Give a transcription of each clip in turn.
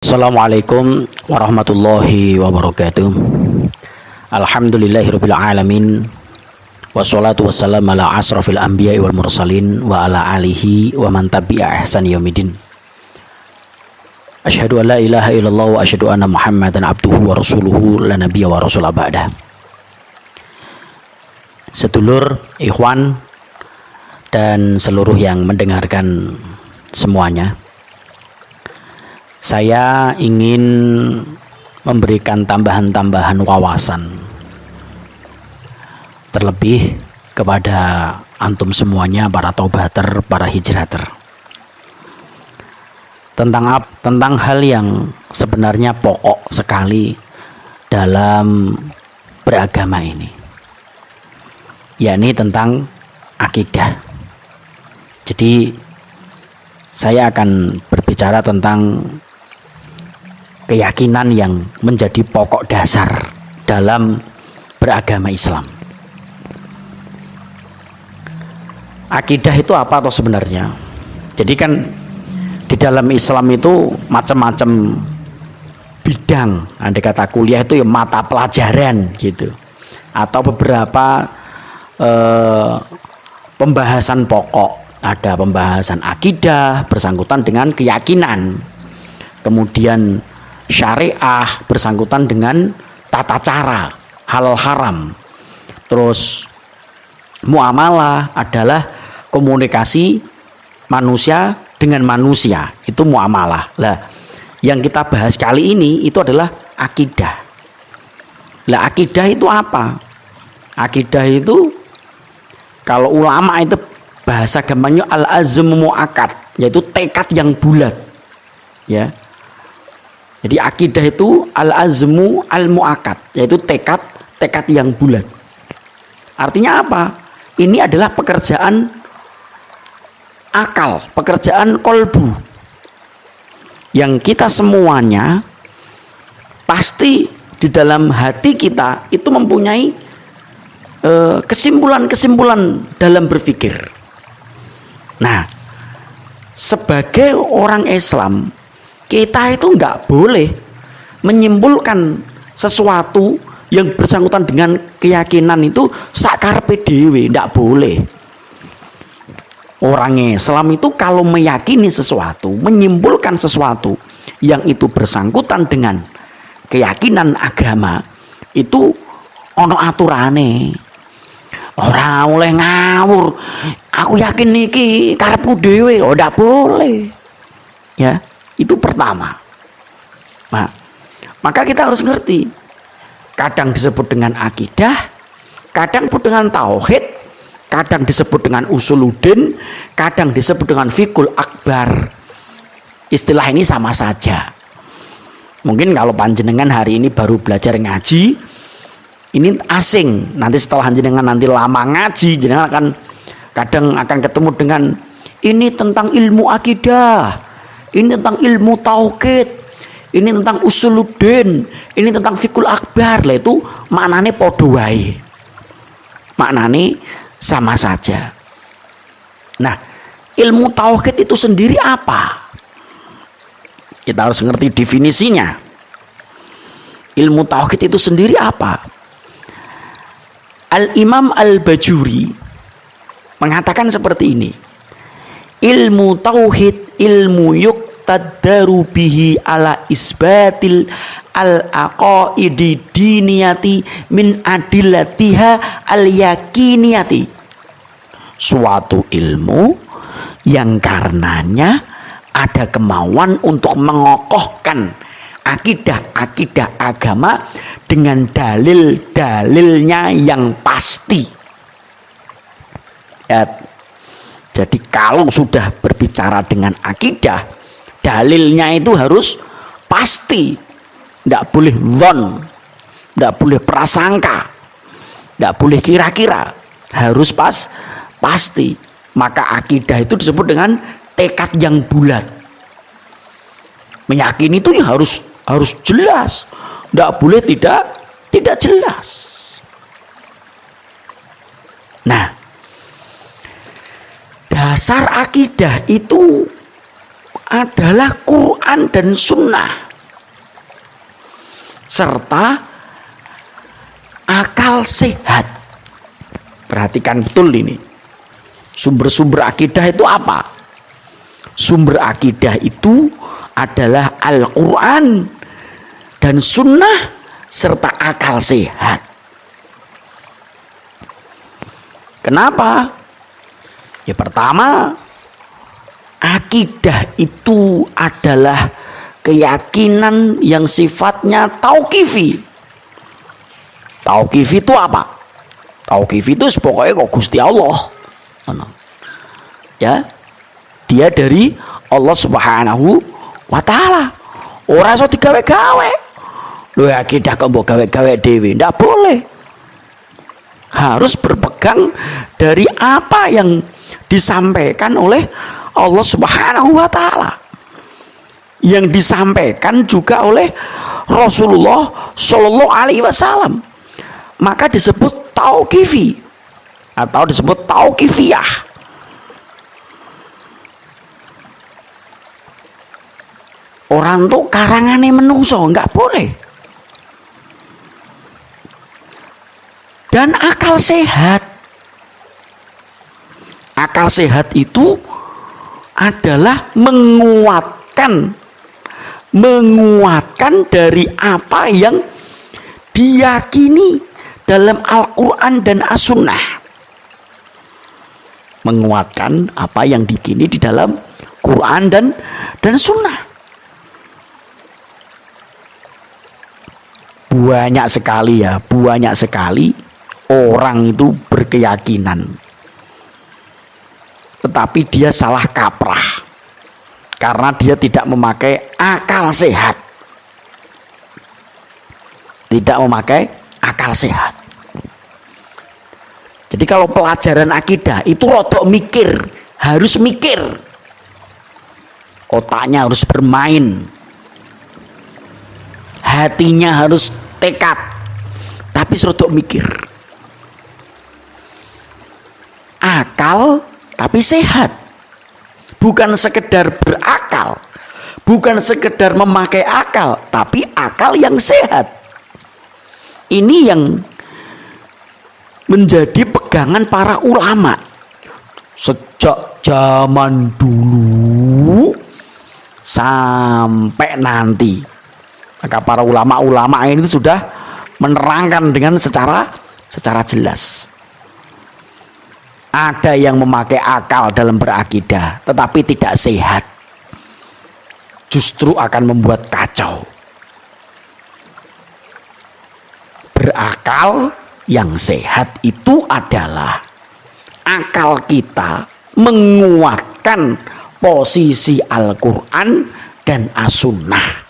Assalamualaikum warahmatullahi wabarakatuh. Alhamdulillahirabbil alamin. Wassalatu wassalamu ala asrofil anbiya'i wal mursalin wa ala alihi wa man tabi'a ihsan yaumidin. Asyhadu an la ilaha illallah wa asyhadu anna Muhammadan abduhu wa rasuluhu la nabiyya wa rasul ba'da. Sedulur, ikhwan dan seluruh yang mendengarkan semuanya, saya ingin memberikan tambahan-tambahan wawasan, terlebih kepada antum semuanya, para taubater, para hijrater, tentang hal yang sebenarnya pokok sekali dalam beragama ini, yakni tentang akidah. Jadi saya akan berbicara tentang keyakinan yang menjadi pokok dasar dalam beragama Islam. Akidah itu apa atau sebenarnya? Jadi kan di dalam Islam itu macam-macam bidang. Andai kata kuliah itu ya mata pelajaran gitu, atau beberapa pembahasan pokok. Ada pembahasan akidah bersangkutan dengan keyakinan, kemudian syariah bersangkutan dengan tata cara, halal haram. Terus muamalah adalah komunikasi manusia dengan manusia, itu muamalah. Lah, yang kita bahas kali ini itu adalah akidah. Lah, akidah itu apa? Akidah itu kalau ulama itu bahasa agamanya al-azmu mu'akkad, yaitu tekad yang bulat, ya. Jadi akidah itu al-azmu al-mu'akkad, yaitu tekad yang bulat. Artinya apa? Ini adalah pekerjaan akal, pekerjaan kolbu, yang kita semuanya pasti di dalam hati kita itu mempunyai kesimpulan-kesimpulan dalam berpikir. Nah, sebagai orang Islam, kita itu nggak boleh menyimpulkan sesuatu yang bersangkutan dengan keyakinan itu sakarepe dhewe, nggak boleh. Orang Islam itu kalau meyakini sesuatu, menyimpulkan sesuatu yang itu bersangkutan dengan keyakinan agama, itu ono aturane. Ora oleh ngawur. Aku yakin niki karepku dhewe, oh ndak boleh. Ya, itu pertama. Nah, maka kita harus ngerti. Kadang disebut dengan akidah, kadang disebut dengan tauhid, kadang disebut dengan usuluddin, kadang disebut dengan fikul akbar. Istilah ini sama saja. Mungkin kalau panjenengan hari ini baru belajar ngaji, ini asing. Nanti setelah jenengan nanti lama ngaji, jenengan kadang akan ketemu dengan ini tentang ilmu akidah, ini tentang ilmu tauhid, ini tentang usuluddin, ini tentang fikul akbar. Lah itu maknane padha wae, maknane sama saja. Nah, ilmu tauhid itu sendiri apa? Kita harus ngerti definisinya. Ilmu tauhid itu sendiri apa? Al-Imam Al-Bajuri mengatakan seperti ini: ilmu tauhid ilmu yuqtadaru bihi ala isbatil al-aqaidi diniyati min adillatiha al-yakiniyati. Suatu ilmu yang karenanya ada kemauan untuk mengokohkan akidah-akidah agama dengan dalil-dalilnya yang pasti. Ya, jadi kalau sudah berbicara dengan akidah, dalilnya itu harus pasti, tidak boleh dhon, tidak boleh prasangka, tidak boleh kira-kira, harus pasti. Maka akidah itu disebut dengan tekad yang bulat. Meyakini itu ya harus jelas, tidak boleh tidak jelas. Nah, dasar akidah itu adalah Quran dan Sunnah. serta akal sehat. Perhatikan betul ini. Sumber-sumber akidah itu apa? Sumber akidah itu adalah Al-Quran dan Sunnah serta akal sehat. Kenapa? Ya pertama, akidah itu adalah keyakinan yang sifatnya tauqifi. Tauqifi itu apa? Tauqifi itu pokoknya kok Gusti Allah. Ya, dia dari Allah Subhanahu wa Ta'ala. Ora iso digawe-gawe. Lho akidah kok mbok gawe-gawe dhewe, ndak boleh. Harus berpegang dari apa yang disampaikan oleh Allah Subhanahu wa Ta'ala, yang disampaikan juga oleh Rasulullah Shallallahu Alaihi Wasallam. Maka disebut tauqifi atau disebut tauqifiyah. Orang tuh karangane menungso nggak boleh. Dan akal sehat. Akal sehat itu adalah menguatkan dari apa yang diyakini dalam Al-Quran dan As-Sunnah. Menguatkan apa yang diyakini di dalam Quran dan Sunnah. Banyak sekali orang itu berkeyakinan, tetapi dia salah kaprah karena dia tidak memakai akal sehat. Tidak memakai akal sehat. Jadi kalau pelajaran akidah itu rodok mikir, harus mikir. Otaknya harus bermain. Hatinya harus tekad, tapi rodok mikir. Akal tapi sehat. Bukan sekedar berakal, bukan sekedar memakai akal, tapi akal yang sehat. Ini yang menjadi pegangan para ulama sejak zaman dulu sampai nanti. Maka para ulama-ulama ini sudah menerangkan dengan secara jelas. Ada yang memakai akal dalam berakidah tetapi tidak sehat, justru akan membuat kacau. Berakal yang sehat itu adalah akal kita menguatkan posisi Al-Quran dan As-Sunnah.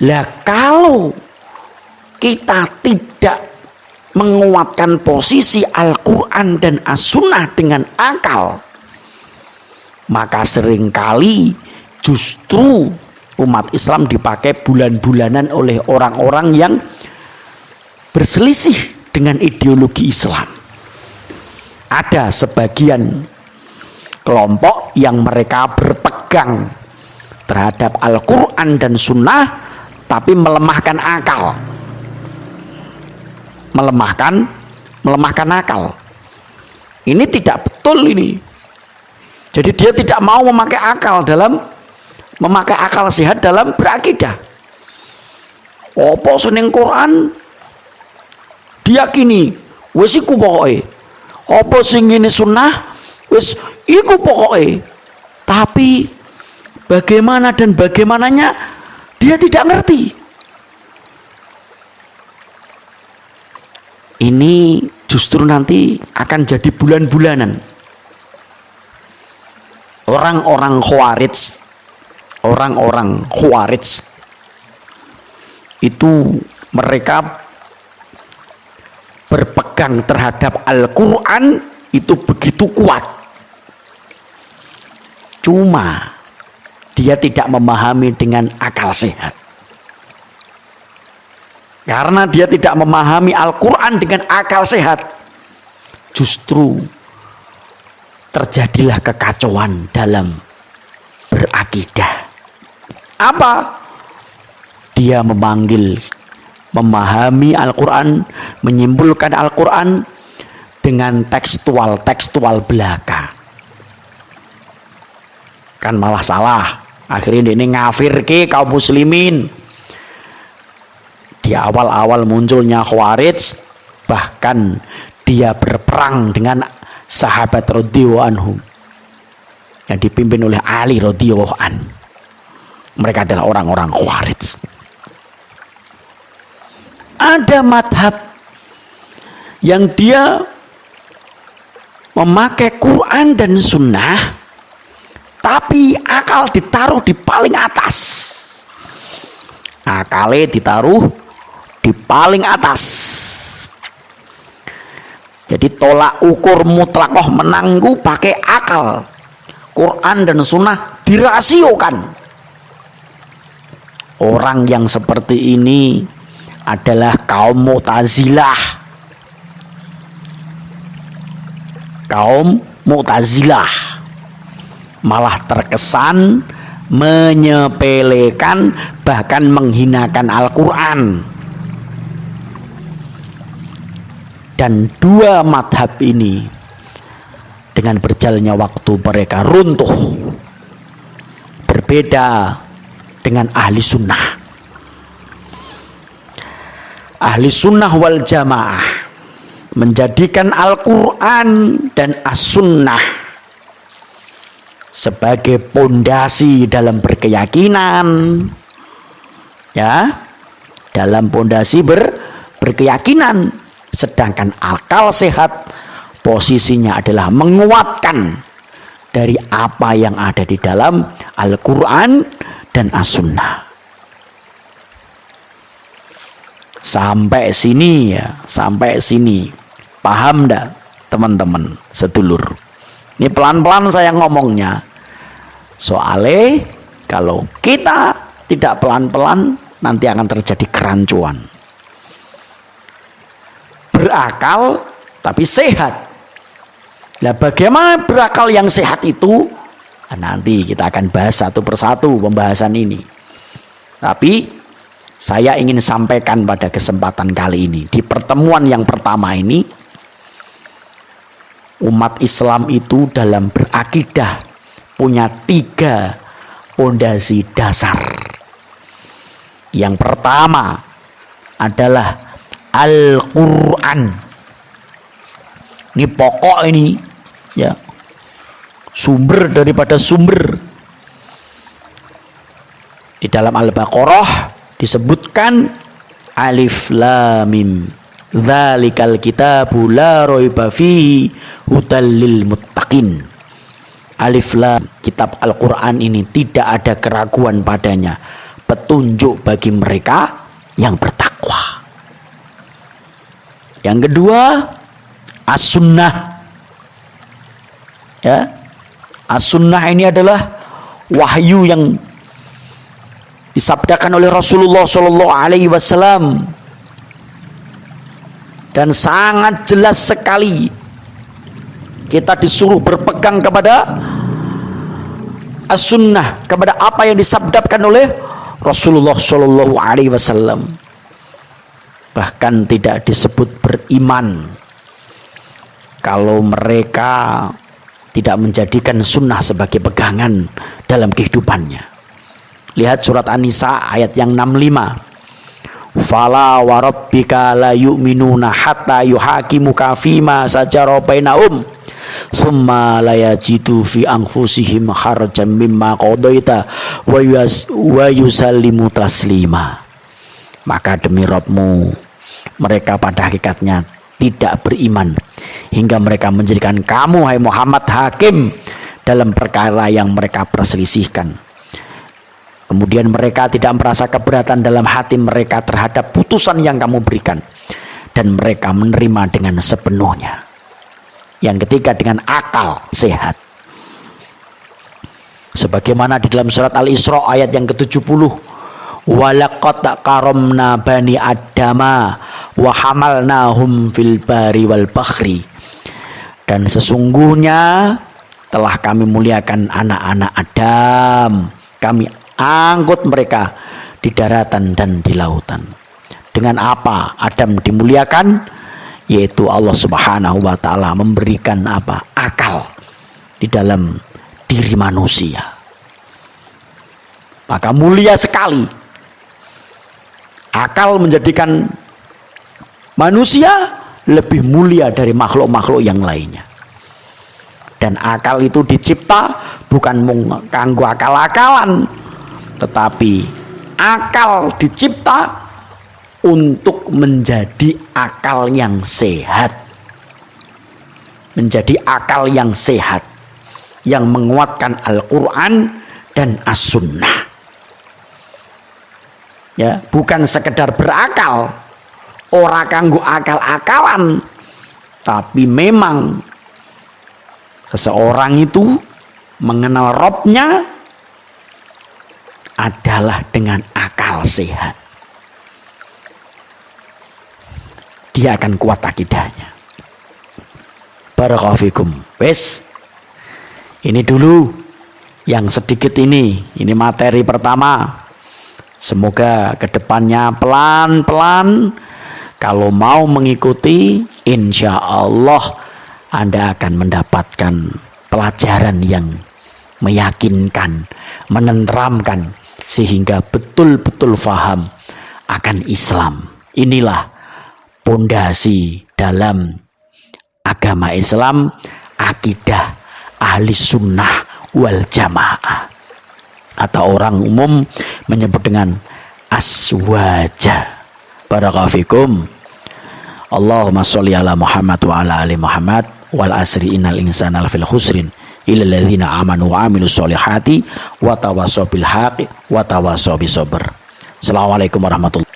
Lah kalau kita tidak menguatkan posisi Al-Quran dan As-Sunnah dengan akal, maka seringkali justru umat Islam dipakai bulan-bulanan oleh orang-orang yang berselisih dengan ideologi Islam. Ada sebagian kelompok yang mereka berpegang terhadap Al-Quran dan Sunnah tapi melemahkan akal, melemahkan akal. Ini tidak betul ini. Jadi dia tidak mau memakai akal sehat dalam berakidah. Apa seneng Quran diyakini wis iku pokoke. Apa sing ngene Sunnah wis iku pokoke. Tapi bagaimana dan bagaimananya dia tidak ngerti. Ini justru nanti akan jadi bulan-bulanan. Orang-orang Khawarij itu mereka berpegang terhadap Al-Quran itu begitu kuat. Cuma dia tidak memahami dengan akal sehat. Karena dia tidak memahami Al-Quran dengan akal sehat, justru terjadilah kekacauan dalam berakidah. Apa? dia memanggil, memahami Al-Quran, menyimpulkan Al-Quran dengan tekstual belaka. Kan malah salah. Akhirnya ini ngafirke kaum muslimin. Di awal-awal munculnya Khawarij, bahkan dia berperang dengan sahabat radhiyallahu anhum yang dipimpin oleh Ali radhiyallahu an. Mereka adalah orang-orang Khawarij. Ada madhab yang dia memakai Quran dan Sunnah, tapi akal ditaruh di paling atas. Akalnya ditaruh di paling atas. Jadi tolak ukur mutlakoh menanggu pakai akal. Quran dan Sunnah dirasiokan. Orang yang seperti ini adalah kaum Mu'tazilah. Kaum Mu'tazilah malah terkesan menyepelekan, bahkan menghinakan Al-Quran. Dan dua madhab ini dengan berjalannya waktu mereka runtuh. Berbeda dengan ahli sunnah. Ahli sunnah wal jamaah menjadikan Al-Quran dan As-Sunnah sebagai pondasi dalam berkeyakinan, ya, dalam pondasi berkeyakinan. Sedangkan akal sehat posisinya adalah menguatkan dari apa yang ada di dalam Al-Quran dan As-Sunnah. Sampai sini ya, sampai sini paham ndak teman-teman sedulur? Ini pelan-pelan saya ngomongnya, soalnya kalau kita tidak pelan-pelan nanti akan terjadi kerancuan. Berakal tapi sehat. Nah, bagaimana berakal yang sehat itu? Nah, nanti kita akan bahas satu persatu pembahasan ini. Tapi saya ingin sampaikan pada kesempatan kali ini, di pertemuan yang pertama ini, umat Islam itu dalam berakidah punya 3 pondasi dasar. Yang pertama adalah Al-Quran. Ini pokok ini, ya, sumber daripada sumber. Di dalam Al-Baqarah disebutkan alif lam mim dzalikal kitabu la raiba fihi hudal lil muttaqin. Alif lam, kitab Al-Quran ini tidak ada keraguan padanya, petunjuk bagi mereka yang bertakwa. Yang kedua, As-Sunnah. Ya, As-Sunnah ini adalah wahyu yang disabdakan oleh Rasulullah Shallallahu Alaihi Wasallam dan sangat jelas sekali kita disuruh berpegang kepada As-Sunnah, kepada apa yang disabdakan oleh Rasulullah Shallallahu Alaihi Wasallam. Bahkan tidak disebut beriman kalau mereka tidak menjadikan sunnah sebagai pegangan dalam kehidupannya. Lihat surat An-Nisa ayat yang 65. Fala wa rabbika la yu'minuna hatta yuhakimuka fima sajara bainahum tsumma la yajidu fi anfusihim harajan mimma qadaita wa yusallimu taslima. Maka demi Rabbmu, mereka pada hakikatnya tidak beriman hingga mereka menjadikan kamu, hai Muhammad, hakim dalam perkara yang mereka perselisihkan. Kemudian mereka tidak merasa keberatan dalam hati mereka terhadap putusan yang kamu berikan, dan mereka menerima dengan sepenuhnya. Yang ketiga, dengan akal sehat. Sebagaimana di dalam surat Al-Isra ayat yang ke-70, walaqad karamna bani adama wa hamalnahum fil bari wal bahri. Dan sesungguhnya telah kami muliakan anak-anak Adam, kami angkut mereka di daratan dan di lautan. Dengan apa Adam dimuliakan? Yaitu Allah Subhanahu wa taala memberikan apa? Akal di dalam diri manusia. Maka mulia sekali. Akal menjadikan manusia lebih mulia dari makhluk-makhluk yang lainnya. Dan akal itu dicipta bukan kanggo akal-akalan, tetapi akal dicipta untuk menjadi akal yang sehat. Menjadi akal yang sehat, yang menguatkan Al-Quran dan As-Sunnah. Ya, bukan sekedar berakal, ora kanggo akal-akalan, tapi memang seseorang itu mengenal Robnya adalah dengan akal sehat. Dia akan kuat akidahnya. Barakallahu fikum. Wes, ini dulu yang sedikit ini materi pertama. Semoga kedepannya pelan-pelan kalau mau mengikuti, insya Allah Anda akan mendapatkan pelajaran yang meyakinkan, menenteramkan, sehingga betul-betul faham akan Islam. Inilah pondasi dalam agama Islam, akidah ahli sunnah wal jamaah, atau orang umum menyebut dengan aswaja. Barakallahu fikum. Allahumma sholli ala Muhammad wa ala ali Muhammad wal asri innal insana lafil khusrin illal ladzina amanu wa amilus sholihati wa tawassaw bil haqqi wa tawassaw bis sabr. Assalamualaikum warahmatullahi wabarakatuh.